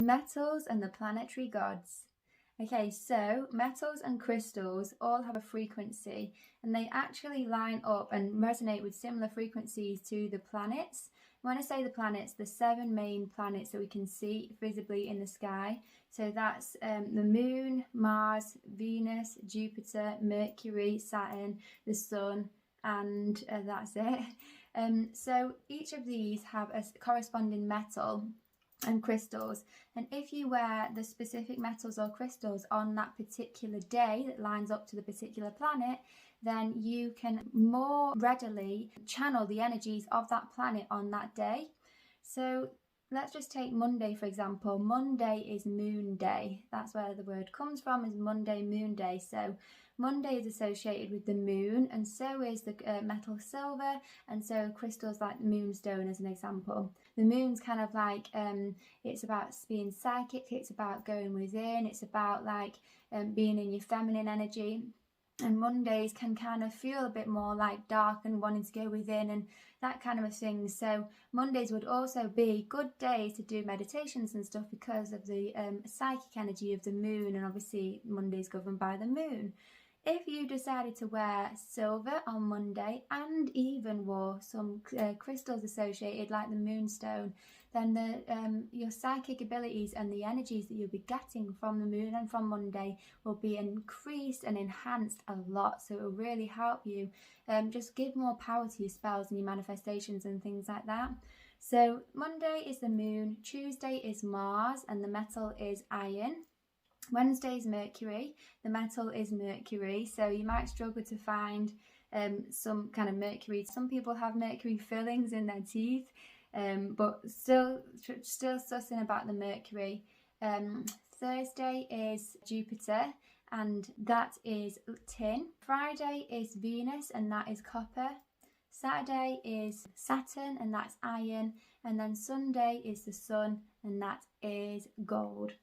Metals and the planetary gods. Okay, so metals and crystals all have a frequency, and they actually line up and resonate with similar frequencies to the planets. When I say the planets, the 7 main planets that we can see visibly in the sky. So that's the Moon, Mars, Venus, Jupiter, Mercury, Saturn, the Sun, and that's it. So each of these have a corresponding metal and crystals, and if you wear the specific metals or crystals on that particular day that lines up to the particular planet, then you can more readily channel the energies of that planet on that day. So let's just take Monday for example. Monday is Moon Day. That's where the word comes from, is Monday, Moon Day. So Monday is associated with the moon, and so is the metal silver, and so crystals like moonstone as an example. The moon's kind of like, it's about being psychic, it's about going within, it's about like being in your feminine energy. And Mondays can kind of feel a bit more like dark and wanting to go within and that kind of a thing. So Mondays would also be good days to do meditations and stuff because of the psychic energy of the moon, and obviously Monday's governed by the moon. If you decided to wear silver on Monday and even wore some crystals associated like the moonstone, then your psychic abilities and the energies that you'll be getting from the moon and from Monday will be increased and enhanced a lot. So it will really help you just give more power to your spells and your manifestations and things like that. So Monday is the moon, Tuesday is Mars, and the metal is iron. Wednesday is Mercury, the metal is Mercury, so you might struggle to find some kind of Mercury. Some people have Mercury fillings in their teeth, but still sussing about the Mercury. Thursday is Jupiter, and that is tin. Friday is Venus, and that is copper. Saturday is Saturn, and that's iron, and then Sunday is the sun, and that is gold.